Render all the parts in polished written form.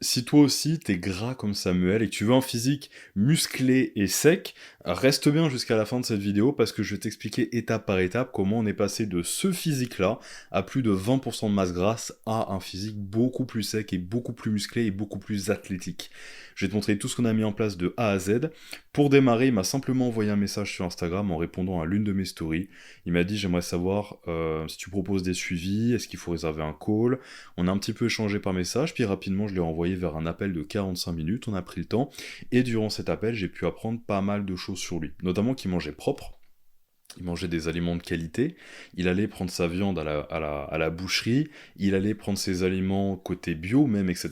Si toi aussi t'es gras comme Samuel et que tu veux un physique musclé et sec, reste bien jusqu'à la fin de cette vidéo parce que je vais t'expliquer étape par étape comment on est passé de ce physique-là à plus de 20% de masse grasse à un physique beaucoup plus sec et beaucoup plus musclé et beaucoup plus athlétique. Je vais te montrer tout ce qu'on a mis en place de A à Z. Pour démarrer, il m'a simplement envoyé un message sur Instagram en répondant à l'une de mes stories. Il m'a dit: j'aimerais savoir si tu proposes des suivis, est-ce qu'il faut réserver un call. On a un petit peu échangé par message, puis rapidement je l'ai renvoyé vers un appel de 45 minutes, on a pris le temps, et durant cet appel j'ai pu apprendre pas mal de choses sur lui, notamment qu'il mangeait propre, il mangeait des aliments de qualité, il allait prendre sa viande à la boucherie, il allait prendre ses aliments côté bio même, etc.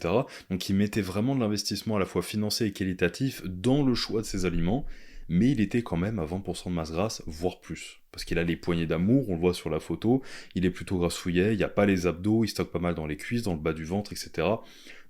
Donc il mettait vraiment de l'investissement à la fois financier et qualitatif dans le choix de ses aliments, mais il était quand même à 20% de masse grasse, voire plus. Parce qu'il a les poignées d'amour, on le voit sur la photo, il est plutôt grassouillet, il n'y a pas les abdos, il stocke pas mal dans les cuisses, dans le bas du ventre, etc.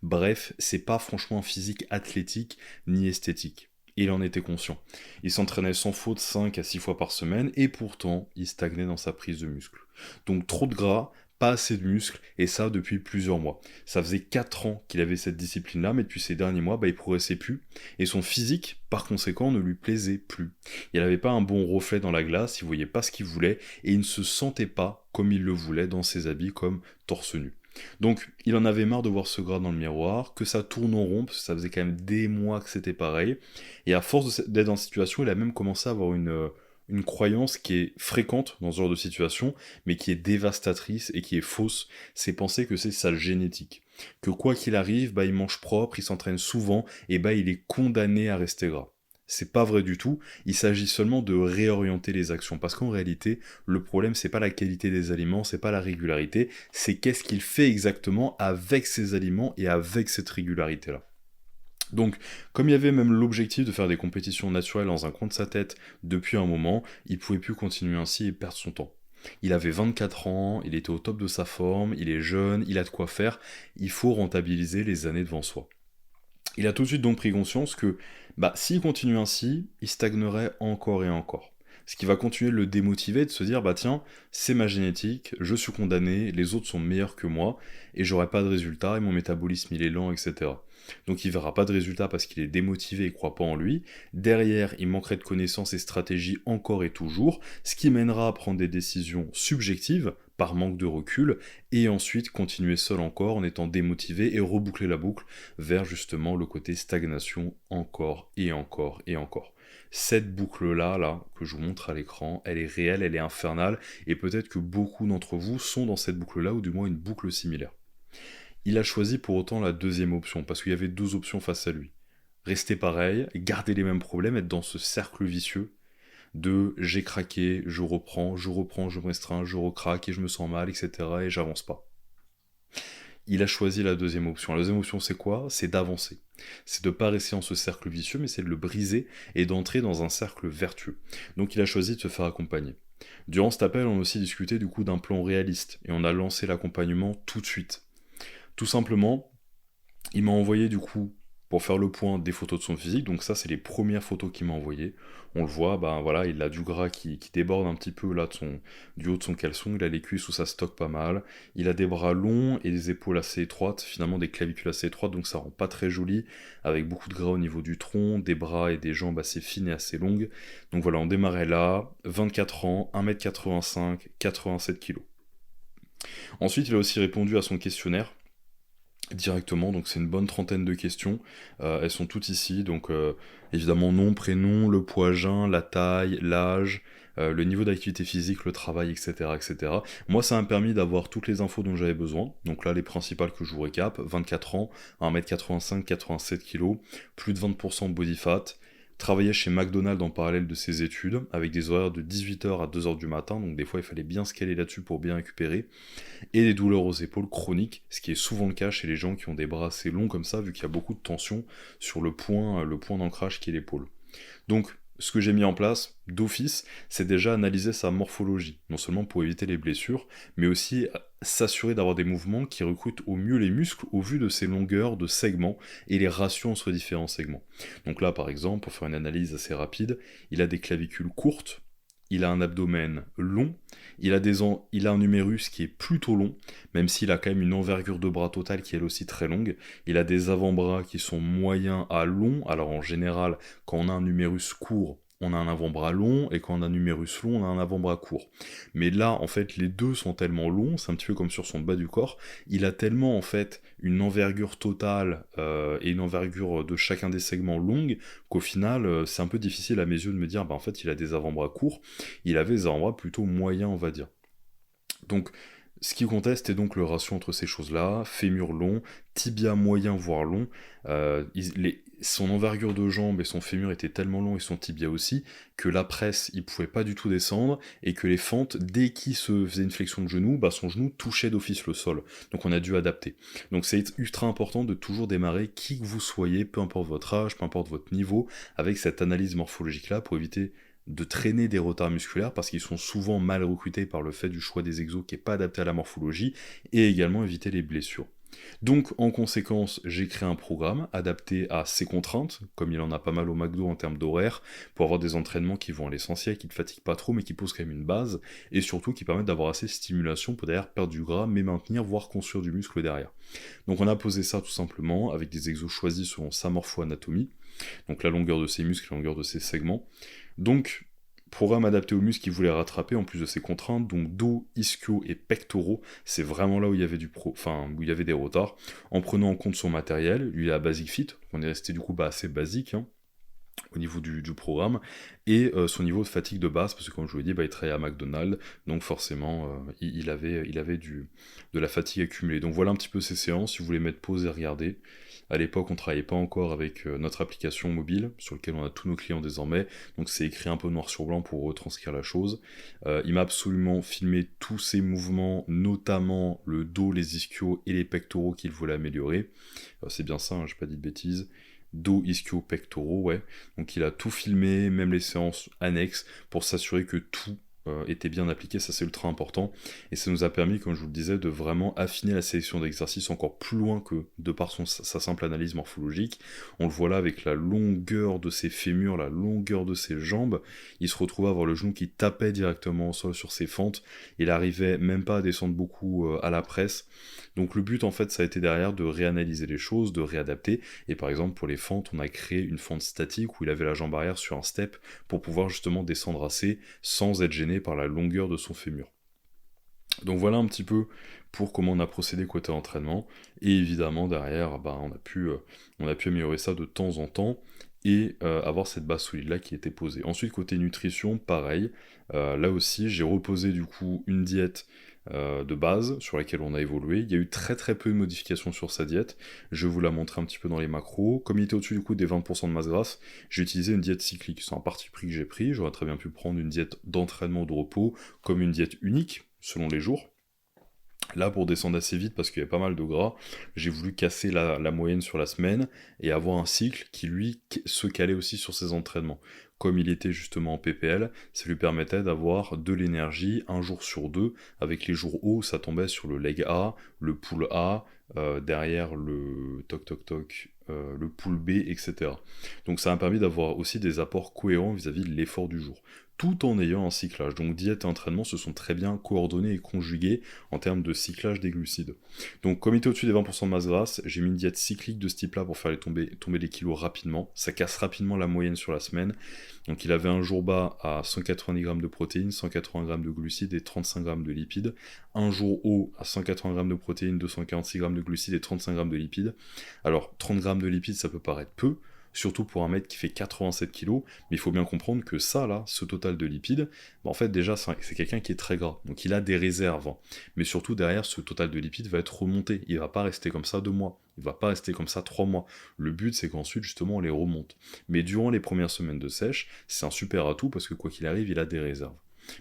Bref, c'est pas franchement un physique athlétique ni esthétique. Il en était conscient. Il s'entraînait sans faute 5 à 6 fois par semaine, et pourtant, il stagnait dans sa prise de muscle. Donc trop de gras, pas assez de muscle, et ça depuis plusieurs mois. Ça faisait 4 ans qu'il avait cette discipline-là, mais depuis ces derniers mois, il progressait plus, et son physique, par conséquent, ne lui plaisait plus. Il n'avait pas un bon reflet dans la glace, il voyait pas ce qu'il voulait, et il ne se sentait pas comme il le voulait dans ses habits comme torse nu. Donc, il en avait marre de voir ce gras dans le miroir, que ça tourne en rond, parce que ça faisait quand même des mois que c'était pareil, et à force d'être dans cette situation, il a même commencé à avoir une croyance qui est fréquente dans ce genre de situation, mais qui est dévastatrice et qui est fausse, c'est penser que c'est sa génétique. Que quoi qu'il arrive, il mange propre, il s'entraîne souvent, et il est condamné à rester gras. C'est pas vrai du tout, il s'agit seulement de réorienter les actions, parce qu'en réalité, le problème c'est pas la qualité des aliments, c'est pas la régularité, c'est qu'est-ce qu'il fait exactement avec ces aliments et avec cette régularité-là. Donc, comme il y avait même l'objectif de faire des compétitions naturelles dans un coin de sa tête depuis un moment, il pouvait plus continuer ainsi et perdre son temps. Il avait 24 ans, il était au top de sa forme, il est jeune, il a de quoi faire, il faut rentabiliser les années devant soi. Il a tout de suite donc pris conscience que s'il continue ainsi, il stagnerait encore et encore. Ce qui va continuer de le démotiver, de se dire tiens, c'est ma génétique, je suis condamné, les autres sont meilleurs que moi, et j'aurai pas de résultat, et mon métabolisme il est lent, etc. Donc il verra pas de résultat parce qu'il est démotivé et croit pas en lui. Derrière, il manquerait de connaissances et stratégies encore et toujours, ce qui mènera à prendre des décisions subjectives, par manque de recul, et ensuite continuer seul encore en étant démotivé et reboucler la boucle vers justement le côté stagnation encore et encore et encore. Cette boucle-là, que je vous montre à l'écran, elle est réelle, elle est infernale, et peut-être que beaucoup d'entre vous sont dans cette boucle-là, ou du moins une boucle similaire. Il a choisi pour autant la deuxième option, parce qu'il y avait deux options face à lui. Rester pareil, garder les mêmes problèmes, être dans ce cercle vicieux de j'ai craqué, je reprends, je me restreins, je recraque et je me sens mal, etc. et j'avance pas. Il a choisi la deuxième option. La deuxième option, c'est quoi? C'est d'avancer. C'est de pas rester dans ce cercle vicieux, mais c'est de le briser et d'entrer dans un cercle vertueux. Donc il a choisi de se faire accompagner. Durant cet appel, on a aussi discuté du coup d'un plan réaliste, et on a lancé l'accompagnement tout de suite. Tout simplement, il m'a envoyé du coup, pour faire le point, des photos de son physique. Donc ça, c'est les premières photos qu'il m'a envoyées. On le voit, voilà, il a du gras qui déborde un petit peu là du haut de son caleçon. Il a les cuisses où ça stocke pas mal. Il a des bras longs et des épaules assez étroites, finalement des clavicules assez étroites, donc ça rend pas très joli, avec beaucoup de gras au niveau du tronc, des bras et des jambes assez fines et assez longues. Donc voilà, on démarrait là, 24 ans, 1m85, 87 kg. Ensuite, il a aussi répondu à son questionnaire directement, donc c'est une bonne trentaine de questions, elles sont toutes ici, donc évidemment nom, prénom, le poids jeun, la taille, l'âge, le niveau d'activité physique, le travail, etc., etc. Moi ça m'a permis d'avoir toutes les infos dont j'avais besoin, donc là les principales que je vous récap: 24 ans, 1m85, 87 kg, plus de 20% de body fat, travaillait chez McDonald's en parallèle de ses études, avec des horaires de 18h à 2h du matin, donc des fois il fallait bien se caler là-dessus pour bien récupérer, et des douleurs aux épaules chroniques, ce qui est souvent le cas chez les gens qui ont des bras assez longs comme ça, vu qu'il y a beaucoup de tension sur le point d'ancrage qui est l'épaule. Donc, ce que j'ai mis en place d'office, c'est déjà analyser sa morphologie, non seulement pour éviter les blessures, mais aussi s'assurer d'avoir des mouvements qui recrutent au mieux les muscles au vu de ses longueurs de segments et les ratios entre différents segments. Donc là, par exemple, pour faire une analyse assez rapide, il a des clavicules courtes, il a un abdomen long, il a un numérus qui est plutôt long, même s'il a quand même une envergure de bras totale qui est elle aussi très longue. Il a des avant-bras qui sont moyens à longs. Alors en général, quand on a un numérus court, on a un avant-bras long, et quand on a un numérus long, on a un avant-bras court. Mais là, en fait, les deux sont tellement longs, c'est un petit peu comme sur son bas du corps, il a tellement, en fait, une envergure totale et une envergure de chacun des segments longue, qu'au final, c'est un peu difficile à mes yeux de me dire, bah en fait, il a des avant-bras courts, il avait des avant-bras plutôt moyens, on va dire. Donc, ce qui comptait, c'était donc le ratio entre ces choses-là, fémur long, tibia moyen voire long. Son envergure de jambe et son fémur étaient tellement longs et son tibia aussi, que la presse, il pouvait pas du tout descendre, et que les fentes, dès qu'il se faisait une flexion de genou, bah son genou touchait d'office le sol. Donc on a dû adapter. Donc c'est ultra important de toujours démarrer, qui que vous soyez, peu importe votre âge, peu importe votre niveau, avec cette analyse morphologique-là, pour éviter de traîner des retards musculaires, parce qu'ils sont souvent mal recrutés par le fait du choix des exos qui n'est pas adapté à la morphologie, et également éviter les blessures. Donc en conséquence, j'ai créé un programme adapté à ces contraintes, comme il en a pas mal au McDo en termes d'horaire, pour avoir des entraînements qui vont à l'essentiel, qui ne te fatiguent pas trop, mais qui posent quand même une base, et surtout qui permettent d'avoir assez de stimulation pour derrière perdre du gras, mais maintenir, voire construire du muscle derrière. Donc on a posé ça tout simplement avec des exos choisis selon sa morpho-anatomie, donc la longueur de ses muscles, la longueur de ses segments. Donc, programme adapté aux muscles qu'il voulait rattraper en plus de ses contraintes, donc dos, ischio et pectoraux, c'est vraiment là où il y avait où il y avait des retards, en prenant en compte son matériel, lui il a Basic Fit, on est resté du coup assez basique, hein, au niveau du programme, et son niveau de fatigue de base, parce que comme je vous l'ai dit, il travaillait à McDonald's, donc forcément, il avait de la fatigue accumulée. Donc voilà un petit peu ses séances, si vous voulez mettre pause et regarder. À l'époque, on ne travaillait pas encore avec notre application mobile, sur laquelle on a tous nos clients désormais, donc c'est écrit un peu noir sur blanc pour retranscrire la chose. Il m'a absolument filmé tous ses mouvements, notamment le dos, les ischios et les pectoraux qu'il voulait améliorer. C'est bien ça, hein, j'ai pas dit de bêtises. Dos, ischio, pectoraux, ouais. Donc il a tout filmé, même les séances annexes, pour s'assurer que tout était bien appliqué, ça c'est ultra important, et ça nous a permis, comme je vous le disais, de vraiment affiner la sélection d'exercices encore plus loin que de par sa simple analyse morphologique. On le voit là avec la longueur de ses fémurs, la longueur de ses jambes, il se retrouvait à avoir le genou qui tapait directement au sol sur ses fentes, il arrivait même pas à descendre beaucoup à la presse, donc le but en fait ça a été derrière de réanalyser les choses, de réadapter, et par exemple pour les fentes, on a créé une fente statique où il avait la jambe arrière sur un step pour pouvoir justement descendre assez sans être gêné par la longueur de son fémur. Donc voilà un petit peu pour comment on a procédé côté entraînement, et évidemment derrière on a pu améliorer ça de temps en temps, et avoir cette base solide là qui était posée. Ensuite côté nutrition, pareil, là aussi j'ai reposé du coup une diète de base sur laquelle on a évolué. Il y a eu très très peu de modifications sur sa diète, je vais vous la montrer un petit peu dans les macros. Comme il était au-dessus du coup des 20% de masse grasse, j'ai utilisé une diète cyclique, c'est un parti pris que j'ai pris, j'aurais très bien pu prendre une diète d'entraînement ou de repos, comme une diète unique, selon les jours. Là, pour descendre assez vite, parce qu'il y a pas mal de gras, j'ai voulu casser la moyenne sur la semaine, et avoir un cycle qui, lui, se calait aussi sur ses entraînements. Comme il était justement en PPL, ça lui permettait d'avoir de l'énergie un jour sur deux, avec les jours hauts, ça tombait sur le leg A, le pull A, derrière le toc toc toc, le pull B, etc. Donc ça m'a permis d'avoir aussi des apports cohérents vis-à-vis de l'effort du jour, tout en ayant un cyclage. Donc diète et entraînement se sont très bien coordonnés et conjugués en termes de cyclage des glucides. Donc comme il était au-dessus des 20% de masse grasse, j'ai mis une diète cyclique de ce type-là pour faire tomber les kilos rapidement. Ça casse rapidement la moyenne sur la semaine. Donc il avait un jour bas à 190 grammes de protéines, 180 grammes de glucides et 35 grammes de lipides. Un jour haut à 180 grammes de protéines, 246 grammes de glucides et 35 grammes de lipides. Alors 30 grammes de lipides, ça peut paraître peu, surtout pour un mec qui fait 87 kg, mais il faut bien comprendre que ça, là, ce total de lipides, en fait, déjà, c'est quelqu'un qui est très gras, donc il a des réserves, hein. Mais surtout, derrière, ce total de lipides va être remonté, il va pas rester comme ça 2 mois, il va pas rester comme ça 3 mois. Le but, c'est qu'ensuite, justement, on les remonte. Mais durant les premières semaines de sèche, c'est un super atout, parce que quoi qu'il arrive, il a des réserves.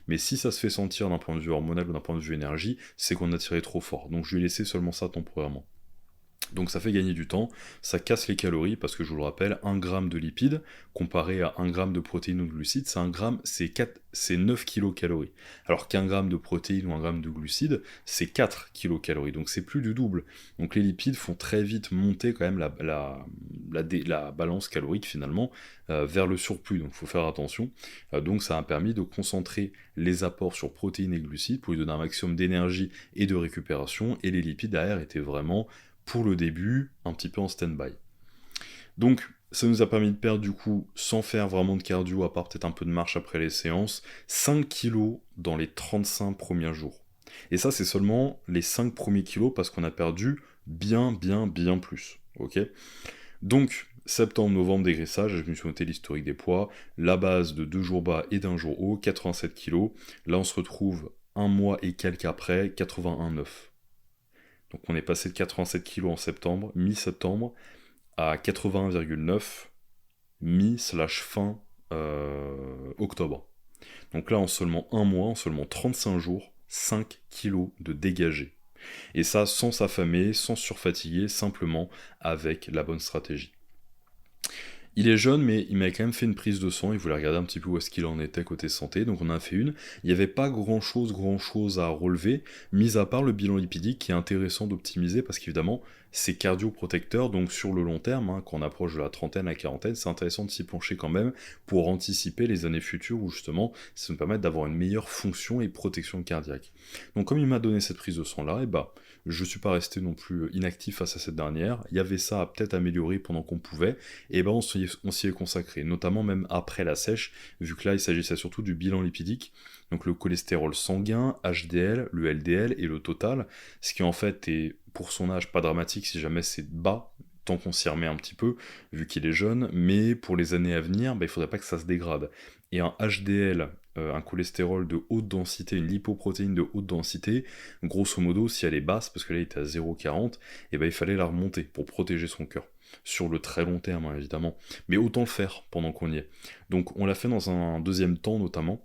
Mais si ça se fait sentir d'un point de vue hormonal ou d'un point de vue énergie, c'est qu'on a tiré trop fort, donc je vais laisser seulement ça temporairement. Donc ça fait gagner du temps, ça casse les calories, parce que je vous le rappelle, 1 gramme de lipides, comparé à 1 gramme de protéines ou de glucides, c'est 9 kilocalories. Alors qu'un gramme de protéines ou 1 gramme de glucides, c'est 4 kilocalories, donc c'est plus du double. Donc les lipides font très vite monter quand même la balance calorique finalement vers le surplus, donc il faut faire attention. Donc ça a permis de concentrer les apports sur protéines et glucides pour lui donner un maximum d'énergie et de récupération, et les lipides derrière étaient vraiment, pour le début, un petit peu en stand-by. Donc ça nous a permis de perdre du coup, sans faire vraiment de cardio, à part peut-être un peu de marche après les séances, 5 kilos dans les 35 premiers jours. Et ça c'est seulement les 5 premiers kilos parce qu'on a perdu bien plus. Ok. Donc, septembre, novembre, dégraissage, je me suis noté l'historique des poids, la base de 2 jours bas et d'un jour haut, 87 kg. Là, on se retrouve un mois et quelques après, 81,9. Donc, on est passé de 87 kg en septembre, mi-septembre, à 81,9 mi/fin octobre. Donc là, en seulement un mois, en seulement 35 jours, 5 kg de dégagés. Et ça sans s'affamer, sans surfatiguer, simplement avec la bonne stratégie. Il est jeune, mais il m'a quand même fait une prise de sang, il voulait regarder un petit peu où est-ce qu'il en était côté santé, donc on en a fait une. Il n'y avait pas grand-chose à relever, mis à part le bilan lipidique qui est intéressant d'optimiser, parce qu'évidemment, c'est cardioprotecteur, donc sur le long terme, quand on approche de la trentaine, la quarantaine, c'est intéressant de s'y pencher quand même, pour anticiper les années futures, où justement, ça nous permet d'avoir une meilleure fonction et protection cardiaque. Donc comme il m'a donné cette prise de sang-là, je suis pas resté non plus inactif face à cette dernière, il y avait ça à peut-être améliorer pendant qu'on pouvait, et on s'y est consacré, notamment même après la sèche, vu que là il s'agissait surtout du bilan lipidique, donc le cholestérol sanguin, HDL, le LDL et le total, ce qui en fait est pour son âge pas dramatique si jamais c'est bas, tant qu'on s'y remet un petit peu, vu qu'il est jeune, mais pour les années à venir, il faudrait pas que ça se dégrade. Et un HDL, un cholestérol de haute densité, une lipoprotéine de haute densité, grosso modo, si elle est basse, parce que là il était à 0,40, il fallait la remonter pour protéger son cœur. Sur le très long terme, évidemment. Mais autant le faire pendant qu'on y est. Donc on l'a fait dans un deuxième temps, notamment.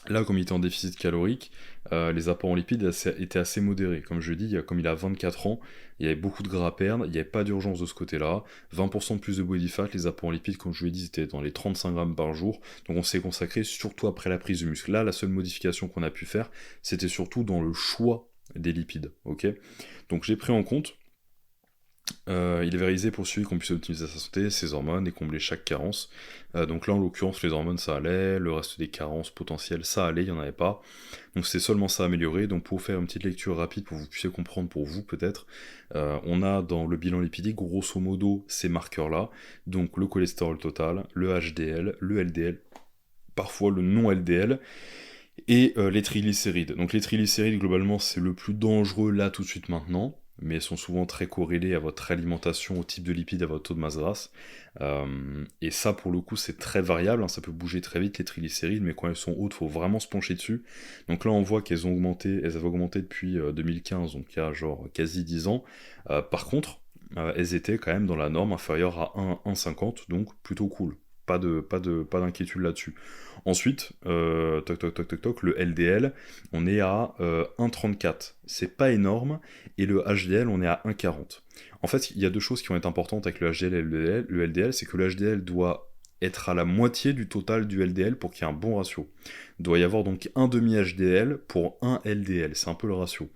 Là, comme il était en déficit calorique, les apports en lipides étaient assez modérés. Comme je dis, comme il a 24 ans, il y avait beaucoup de gras à perdre, il n'y avait pas d'urgence de ce côté-là. 20% de plus de body fat, les apports en lipides, comme je vous l'ai dit, étaient dans les 35 grammes par jour. Donc on s'est consacré surtout après la prise de muscle. Là, la seule modification qu'on a pu faire, c'était surtout dans le choix des lipides. Ok. Donc j'ai pris en compte. Il est réalisé pour celui qu'on puisse optimiser sa santé, ses hormones et combler chaque carence. Donc là, en l'occurrence, les hormones ça allait, le reste des carences potentielles ça allait, il n'y en avait pas. Donc c'est seulement ça amélioré. Donc pour faire une petite lecture rapide pour que vous puissiez comprendre pour vous peut-être, on a dans le bilan lipidique grosso modo ces marqueurs-là. Donc le cholestérol total, le HDL, le LDL, parfois le non-LDL. Et les triglycérides. Donc les triglycérides, globalement, c'est le plus dangereux là tout de suite maintenant, mais sont souvent très corrélés à votre alimentation, au type de lipides, à votre taux de masse grasse. Et ça, pour le coup, c'est très variable, ça peut bouger très vite, les triglycérides, mais quand elles sont hautes, il faut vraiment se pencher dessus. Donc là, on voit qu'elles avaient augmenté depuis 2015, donc il y a genre quasi 10 ans. Par contre, elles étaient quand même dans la norme inférieure à 1,50, donc plutôt cool. Pas d'inquiétude là-dessus. Ensuite, le LDL, on est à 1,34. C'est pas énorme. Et le HDL, on est à 1,40. En fait, il y a deux choses qui vont être importantes avec le HDL et le LDL, c'est que le HDL doit être à la moitié du total du LDL pour qu'il y ait un bon ratio. Il doit y avoir donc un demi HDL pour un LDL, c'est un peu le ratio.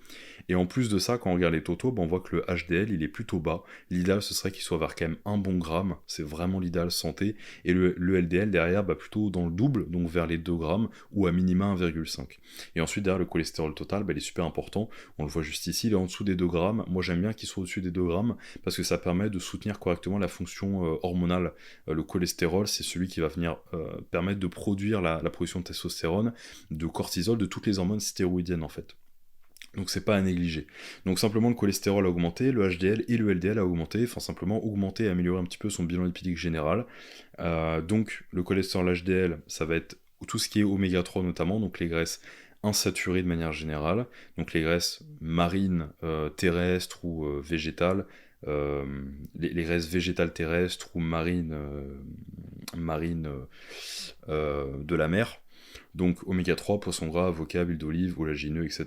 Et en plus de ça, quand on regarde les totaux, on voit que le HDL il est plutôt bas. L'idéal ce serait qu'il soit vers quand même 1 bon gramme, c'est vraiment l'idéal santé. Et le LDL derrière, plutôt dans le double, donc vers les 2 grammes, ou à minima 1,5. Et ensuite derrière le cholestérol total, il est super important, on le voit juste ici, il est en dessous des 2 grammes. Moi j'aime bien qu'il soit au-dessus des 2 grammes, parce que ça permet de soutenir correctement la fonction hormonale. Le cholestérol, c'est celui qui va venir permettre de produire la production de testostérone, de cortisol, de toutes les hormones stéroïdiennes en fait. Donc c'est pas à négliger. Donc simplement le cholestérol a augmenté, le HDL et le LDL a augmenté, enfin simplement augmenter et améliorer un petit peu son bilan lipidique général. Donc le cholestérol HDL, ça va être tout ce qui est oméga 3 notamment, donc les graisses insaturées de manière générale, donc les graisses marines, terrestres ou végétales, les graisses végétales terrestres ou marines de la mer. Donc oméga 3, poisson gras, avocat, huile d'olive, oléagineux, etc.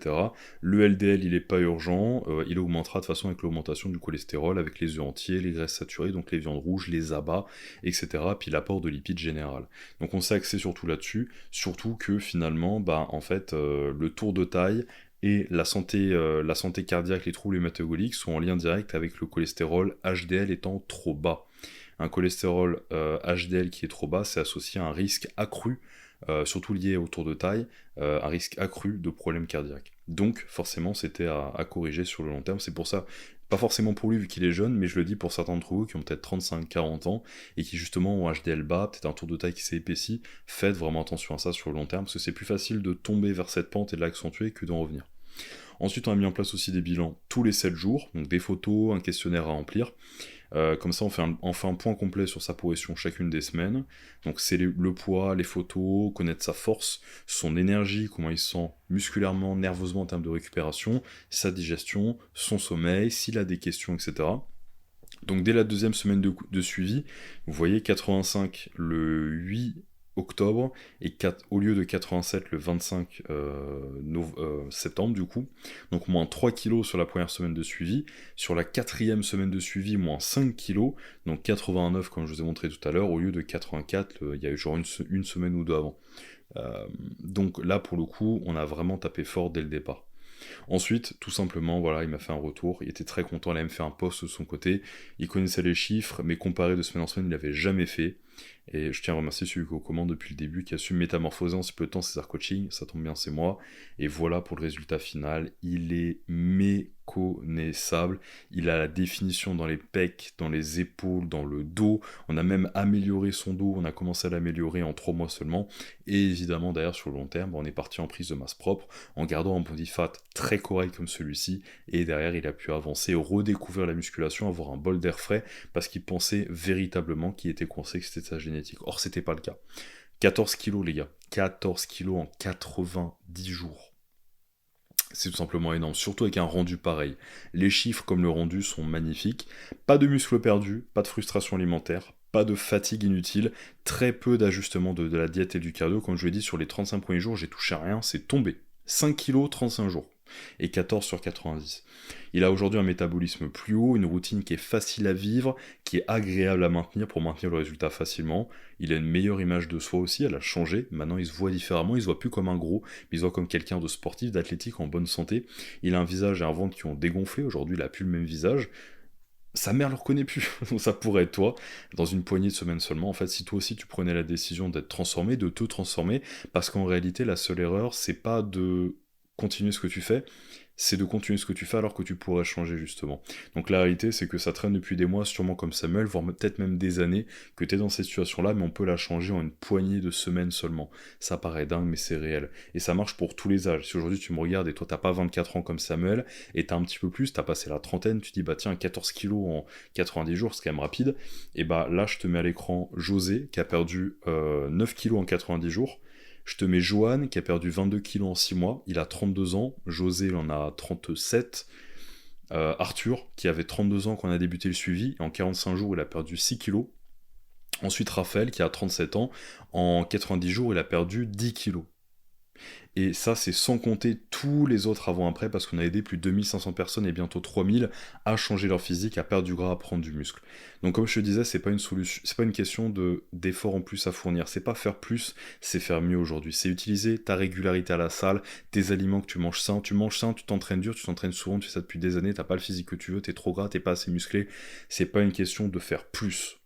Le LDL, il n'est pas urgent, il augmentera de façon avec l'augmentation du cholestérol, avec les œufs entiers, les graisses saturées, donc les viandes rouges, les abats, etc. Puis l'apport de lipides général. Donc on s'est axé surtout là-dessus, surtout que finalement, le tour de taille et la santé cardiaque, les troubles hématologiques sont en lien direct avec le cholestérol HDL étant trop bas. Un cholestérol HDL qui est trop bas, c'est associé à un risque accru, surtout lié au tour de taille, un risque accru de problèmes cardiaques. Donc forcément c'était à corriger sur le long terme, c'est pour ça, pas forcément pour lui vu qu'il est jeune, mais je le dis pour certains d'entre vous qui ont peut-être 35-40 ans, et qui justement ont un HDL bas, peut-être un tour de taille qui s'est épaissi, faites vraiment attention à ça sur le long terme, parce que c'est plus facile de tomber vers cette pente et de l'accentuer que d'en revenir. Ensuite, on a mis en place aussi des bilans tous les 7 jours, donc des photos, un questionnaire à remplir. Comme ça, on fait un point complet sur sa progression chacune des semaines. Donc, c'est le poids, les photos, connaître sa force, son énergie, comment il se sent musculairement, nerveusement en termes de récupération, sa digestion, son sommeil, s'il a des questions, etc. Donc, dès la deuxième semaine de suivi, vous voyez 85 le 8 octobre et au lieu de 87 le 25 septembre du coup, donc moins 3 kilos sur la première semaine de suivi, sur la quatrième semaine de suivi moins 5 kilos, donc 89 comme je vous ai montré tout à l'heure, au lieu de 84 il y a eu genre une semaine ou deux avant. Donc là pour le coup on a vraiment tapé fort dès le départ. Ensuite, tout simplement, voilà, il m'a fait un retour, il était très content, il a même fait un post de son côté, il connaissait les chiffres, mais comparé de semaine en semaine, il l'avait jamais fait. Et je tiens à remercier celui qui est aux commandes depuis le début, qui a su métamorphoser en si peu de temps ses coaching, ça tombe bien, c'est moi. Et voilà pour le résultat final, il est méconnaissable, il a la définition dans les pecs, dans les épaules, dans le dos, on a même amélioré son dos, on a commencé à l'améliorer en 3 mois seulement, et évidemment derrière sur le long terme, on est parti en prise de masse propre, en gardant un body fat très correct comme celui-ci, et derrière il a pu avancer, redécouvrir la musculation, avoir un bol d'air frais, parce qu'il pensait véritablement qu'il était coincé, que c'était sa génétique. Or, c'était pas le cas. 14 kilos, les gars. 14 kilos en 90 jours. C'est tout simplement énorme, surtout avec un rendu pareil. Les chiffres comme le rendu sont magnifiques. Pas de muscles perdus, pas de frustration alimentaire, pas de fatigue inutile, très peu d'ajustement de la diète et du cardio. Comme je l'ai dit, sur les 35 premiers jours, j'ai touché à rien, c'est tombé. 5 kilos, 35 jours. Et 14 sur 90. Il a aujourd'hui un métabolisme plus haut, une routine qui est facile à vivre, qui est agréable à maintenir pour maintenir le résultat facilement. Il a une meilleure image de soi aussi, elle a changé. Maintenant, il se voit différemment, il se voit plus comme un gros, mais il se voit comme quelqu'un de sportif, d'athlétique, en bonne santé. Il a un visage et un ventre qui ont dégonflé. Aujourd'hui, il a plus le même visage. Sa mère le reconnaît plus, donc ça pourrait être toi, dans une poignée de semaines seulement. En fait, si toi aussi tu prenais la décision d'être transformé, de te transformer, parce qu'en réalité, la seule erreur, c'est pas de continuer ce que tu fais, c'est de continuer ce que tu fais alors que tu pourrais changer justement. Donc la réalité, c'est que ça traîne depuis des mois, sûrement comme Samuel, voire peut-être même des années, que tu es dans cette situation-là, mais on peut la changer en une poignée de semaines seulement. Ça paraît dingue, mais c'est réel. Et ça marche pour tous les âges. Si aujourd'hui tu me regardes et toi t'as pas 24 ans comme Samuel, et t'as un petit peu plus, t'as passé la trentaine, tu dis bah tiens, 14 kilos en 90 jours, c'est quand même rapide, et bah là je te mets à l'écran José, qui a perdu 9 kilos en 90 jours. Je te mets Johan, qui a perdu 22 kilos en 6 mois, il a 32 ans, José il en a 37, Arthur, qui avait 32 ans quand on a débuté le suivi, et en 45 jours il a perdu 6 kilos. Ensuite Raphaël, qui a 37 ans, en 90 jours il a perdu 10 kilos. Et ça, c'est sans compter tous les autres avant-après, parce qu'on a aidé plus de 2500 personnes et bientôt 3000 à changer leur physique, à perdre du gras, à prendre du muscle. Donc comme je te disais, c'est pas une solution, c'est pas une question d'effort en plus à fournir. C'est pas faire plus, c'est faire mieux aujourd'hui. C'est utiliser ta régularité à la salle, tes aliments que tu manges sain, tu t'entraînes dur, tu t'entraînes souvent, tu fais ça depuis des années, t'as pas le physique que tu veux, t'es trop gras, t'es pas assez musclé. C'est pas une question de faire plus.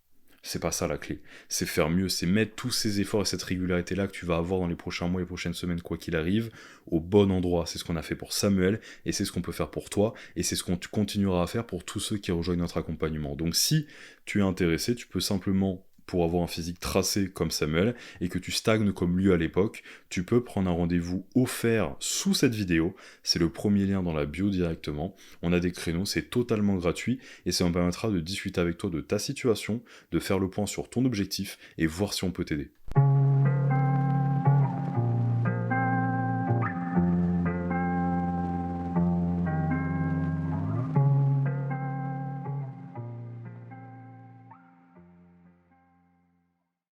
C'est pas ça la clé. C'est faire mieux, c'est mettre tous ces efforts et cette régularité-là que tu vas avoir dans les prochains mois et les prochaines semaines, quoi qu'il arrive, au bon endroit. C'est ce qu'on a fait pour Samuel, et c'est ce qu'on peut faire pour toi, et c'est ce qu'on continuera à faire pour tous ceux qui rejoignent notre accompagnement. Donc si tu es intéressé, tu peux simplement, pour avoir un physique tracé comme Samuel, et que tu stagnes comme lui à l'époque, tu peux prendre un rendez-vous offert sous cette vidéo. C'est le premier lien dans la bio directement. On a des créneaux, c'est totalement gratuit, et ça me permettra de discuter avec toi de ta situation, de faire le point sur ton objectif, et voir si on peut t'aider.